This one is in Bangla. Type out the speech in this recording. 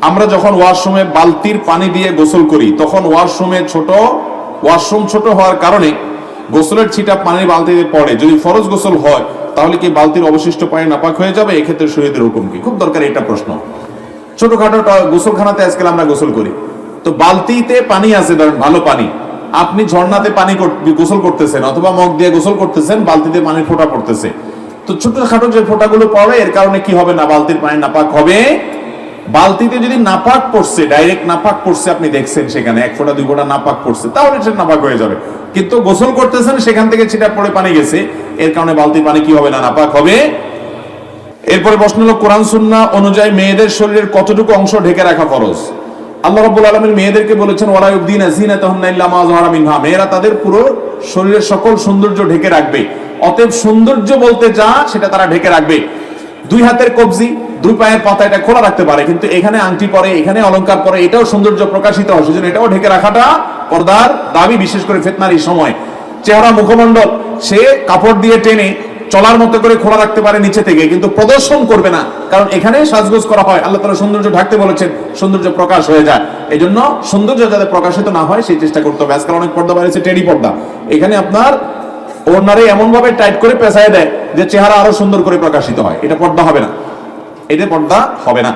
আমরা যখন ওয়াশরুমে বালতির পানি দিয়ে গোসল করি তখন ওয়াশরুম ছোট হওয়ার কারণে গোসলের ছিটা পানির বালতিতে পড়ে। যদি ফরজ গোসল হয় তাহলে কি বালতির অবশিষ্ট পানি নাপাক হয়ে যাবে? এক্ষেত্রে শরীয়তের হুকুম কি? খুব দরকারি এটা প্রশ্ন। ছোটখাটো গোসলখানাতে আজকাল আমরা গোসল করি, তো বালতিতে পানি আছে, ধরেন ভালো পানি, আপনি ঝর্ণাতে পানি গোসল করতেছেন অথবা মগ দিয়ে গোসল করতেছেন, বালতিতে পানির ফোঁটা পড়তেছে, তো ছোটখাটো যে ফোঁটাগুলো পড়ে এর কারণে কি হবে না? বালতির পানি নাপাক হবে। বালতিতে যদি নাপাক পড়ছে, ডাইরেক্ট নাপাক পড়ছে, আপনি দেখছেন সেখানে 1 ফোঁটা 2 ফোঁটা নাপাক পড়ছে, তাহলে সেটা নাপাক হয়ে যাবে। কিন্তু গোসল করতেছেন, সেখান থেকে ছিটা পড়ে পানি গেছে, এর কারণে বালতির পানি কি হবে না? নাপাক হবে। এরপরে প্রশ্ন হলো, কোরআন সুন্নাহ অনুযায়ী মেয়েদের শরীরের কতটুকু অংশ ঢেকে রাখা ফরজ? আল্লাহ রাব্বুল আলামিন মেয়েদেরকে বলেছেন, ওয়ালা ইউবদিনা যিনাতাহুন্না ইল্লা মা যাহারা মিনহা, মেয়েরা তাদের পুরো শরীরের সকল সৌন্দর্য ঢেকে রাখবে। অতএব সৌন্দর্য বলতে যা সেটা তারা ঢেকে রাখবে। 2 হাতের কবজি, 2 পায়ের পাতা এটা খোলা রাখতে পারে, কিন্তু এখানে আংটি পরে, এখানে অলংকার পরে, এটাও সৌন্দর্য প্রকাশিত হয়, সেজন্য এটাও ঢেকে রাখাটা পর্দার দাবি, বিশেষ করে ফিতনার এই সময়। চেহারা মুখমণ্ডল সে কাপড় দিয়ে টেনে চলার মতো করে খোলা রাখতে পারে নিচে থেকে, কিন্তু প্রদর্শন করবে না, কারণ এখানে সাজগোজ করা হয়। আল্লাহ তাআলা সৌন্দর্য ঢাকতে বলেছেন, সৌন্দর্য প্রকাশ হয়ে যায়। এই জন্য সৌন্দর্য যাতে প্রকাশিত না হয় সেই চেষ্টা করতে হবে। আজকাল অনেক পর্দা বাড়িয়েছে টেডি পর্দা, এখানে আপনার ওনারে এমন ভাবে টাইট করে পেঁচায় দেয় যে চেহারা আরো সুন্দর করে প্রকাশিত হয়। এটা পর্দা হবে না, এটা পর্দা হবে না।